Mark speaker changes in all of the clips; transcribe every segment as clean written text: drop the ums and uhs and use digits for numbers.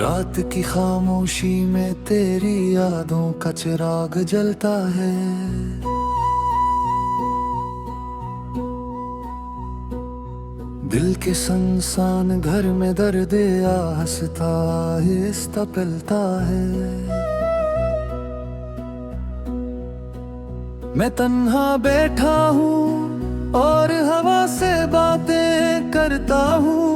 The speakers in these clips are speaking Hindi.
Speaker 1: रात की खामोशी में तेरी यादों का चिराग जलता है। दिल के सुनसान घर में दर्द आहिस्ता आहिस्ता पिलता है। मैं तन्हा बैठा हूँ और हवा से बातें करता हूँ।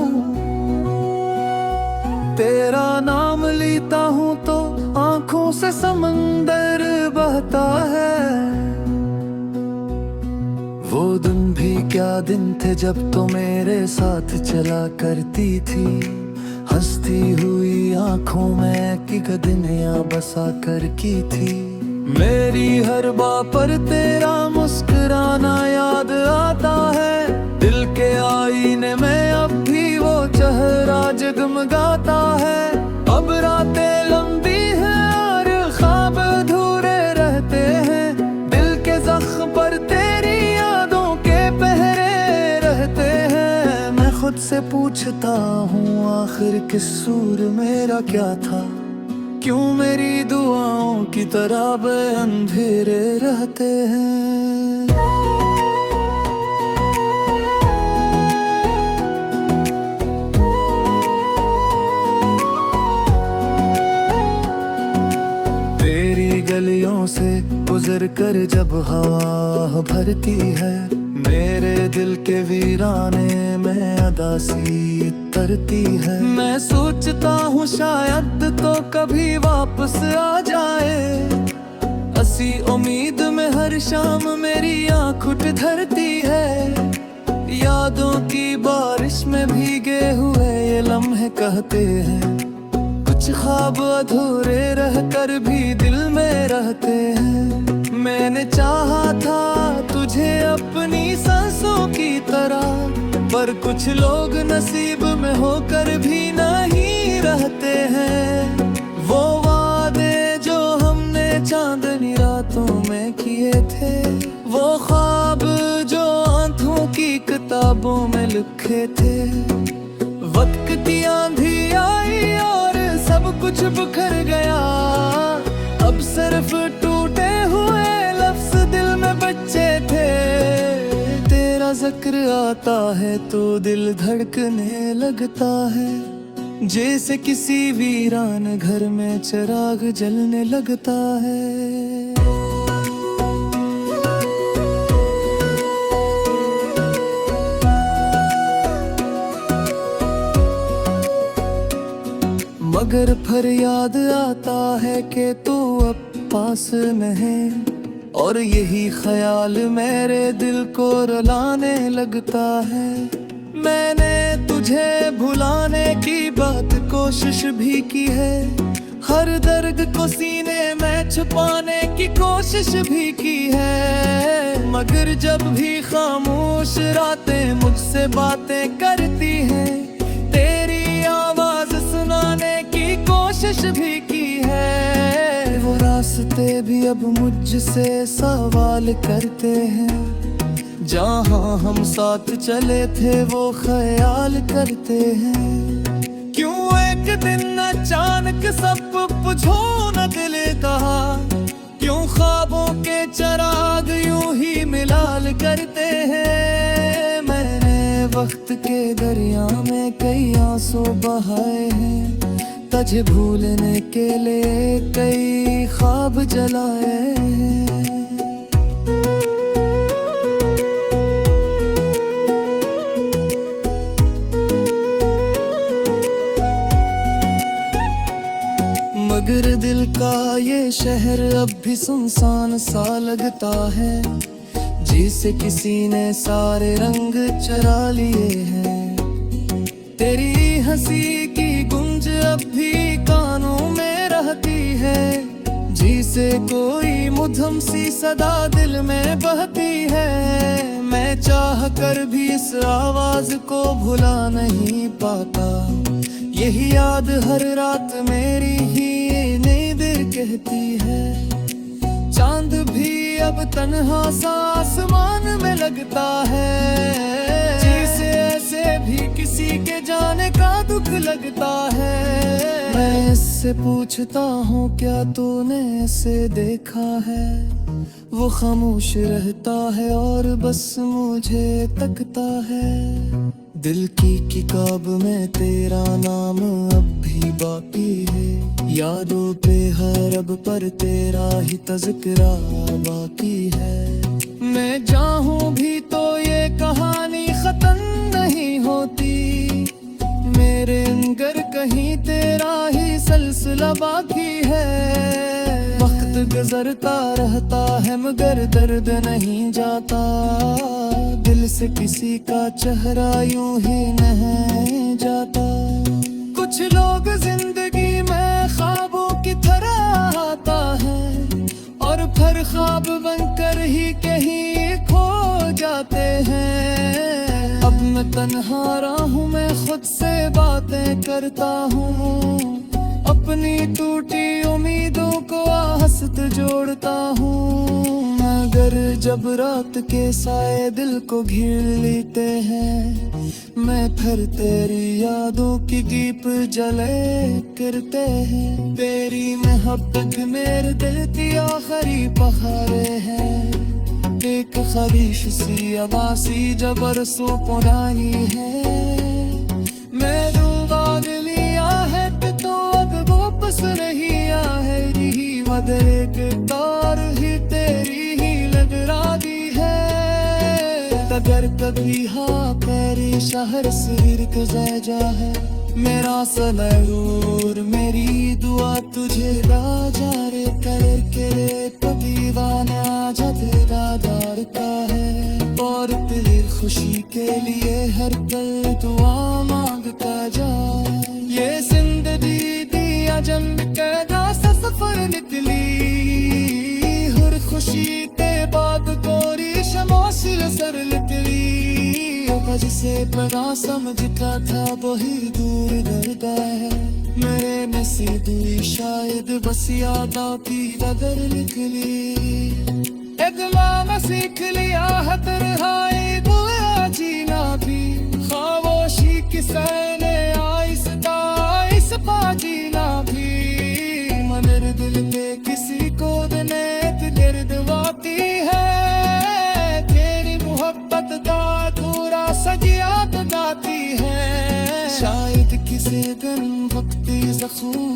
Speaker 1: तेरा नाम लेता हूँ तो आंखों से समंदर बहता है। वो दिन भी क्या दिन थे जब तो मेरे साथ चला करती थी। हंसती हुई आंखों में कि दुनिया बसा कर की थी। मेरी हर बात पर तेरा मुस्कुराना याद आता है। दिल के आईने में अब भी वो चेहरा जगमगाता है। अब रातें लंबी हैं और ख्वाब अधूरे रहते हैं। दिल के जख्म पर तेरी यादों के पहरे रहते हैं। मैं खुद से पूछता हूँ आखिर कसूर मेरा क्या था। क्यों मेरी दुआओं की तरह अंधेरे रहते हैं। तेरी गलियों से गुजर कर जब हवा भरती है। मेरे दिल के वीराने में अदासी तरती है। मैं सोचता हूँ शायद तो कभी वापस आ जाए। असी उम्मीद में हर शाम मेरी आँख उठ धरती है। यादों की बारिश में भीगे हुए ये लम्हे कहते हैं। कुछ ख्वाब अधूरे रह कर भी दिल में रहते हैं। मैंने चाहा था तुझे अपनी सांसों की तरह, पर कुछ लोग नसीब में होकर भी नहीं रहते हैं। वो वादे जो हमने चांदनी रातों में किए थे, वो ख्वाब जो आंखों की किताबों में लिखे थे। वक्त की आंधी आई और सब कुछ बिखर गया। अब सिर्फ टूटे हुए लफ्ज दिल में बच्चे थे। तेरा जिक्र आता है तो दिल धड़कने लगता है। जैसे किसी वीरान घर में चिराग जलने लगता है। मगर फरियाद आता है कि तू अब पास नहीं, और यही ख्याल मेरे दिल को रुलाने लगता है। मैंने तुझे भुलाने की बात कोशिश भी की है। हर दर्द को सीने में छुपाने की कोशिश भी की है। मगर जब भी खामोश रातें मुझसे बातें करती हैं, तेरी आवाज सुनाने की कोशिश भी की है। वो रास्ते भी अब मुझसे सवाल करते हैं। जहाँ हम साथ चले थे वो ख्याल करते हैं। क्यों एक दिन अचानक सब बुझो न दिल कहा। क्यों ख्वाबों के चिराग यूं ही मिलाल करते हैं। मैंने वक्त के दरिया में कई आंसू बहाए हैं। तुझे भूलने के लिए कई ख्वाब जलाए हैं। मगर दिल का ये शहर अब भी सुनसान सा लगता है। जिसे किसी ने सारे रंग चुरा लिए हैं। तेरी हंसी की गूंज अब भी कानों में रहती है। जिसे कोई मुधम सी सदा दिल में बहती है। मैं चाह कर भी इस आवाज को भुला नहीं पाता। यही याद हर रात मेरी ही नींद कहती है। चांद भी अब तन्हा सा आसमान में लगता है। जिसे ऐसे भी किसी के जाने का दुख लगता है। मैं इससे पूछता हूँ क्या तूने इसे देखा है, वो खामोश रहता है और बस मुझे तकता है। दिल की किताब में तेरा नाम अब भी बाकी है, यादों पे हर अब पर तेरा ही तज़किरा बाकी है। मैं चाहूं भी तो ये कहानी खत्म नहीं होती, मेरे अंदर कहीं तेरा ही सिलसिला बाकी है। वक्त गुजरता रहता है मगर दर्द नहीं जाता, दिल से किसी का चेहरा यूं ही नहीं जाता। कुछ लोग जिंदगी में ख्वाबों की तरह आता है और फिर ख्वाब बनकर ही कहीं खो जाते हैं। अब मैं तन्हा रहा हूँ, मैं खुद से बातें करता हूँ, अपनी टूटी उम्मीदों को हंसत जोड़ता हूँ। मगर जब रात के साए दिल को घेर लेते हैं, मैं फिर तेरी यादों की दीप जले करते हैं। तेरी मोहब्बत मेरे दिल की आखिरी बहारे हैं, एक ख्वाहिश सी आवासी जब बरसों पुरानी है। मैं दूंगा लिया है तो अब वापस नहीं आएगी, मगर एक तार ही तेरी ही लगा दी है। अगर कभी हाँ तेरी शहर सिर गुज़र है, मेरा सलूर मेरी दुआ तुझे राजा रे करके तो दीवाना जा तेरा दार का है। और तेरी खुशी के लिए हर पल दुआ मांगता जा। ये जिंदगी दिया जन्म कैदा सा सफर निकली, हर खुशी के बाद गोरी शमोसिल सर निकली। जिसे बड़ा समझता था वही दूर डरता है, मेरे नसीबी शायद बस यादों की नजर निकली। इतना मैं सीख लिया है तन्हाई दुआ जीना भी, खामोशी की सहने आहिस्ता आहिस्ता जीना भी। मगर दिल पे किसी को दिनेत गिरदवाती है, तेरी मोहब्बत का अधूरा सजियात गाती है। शायद किसी दिन वक्ती ज़ख्म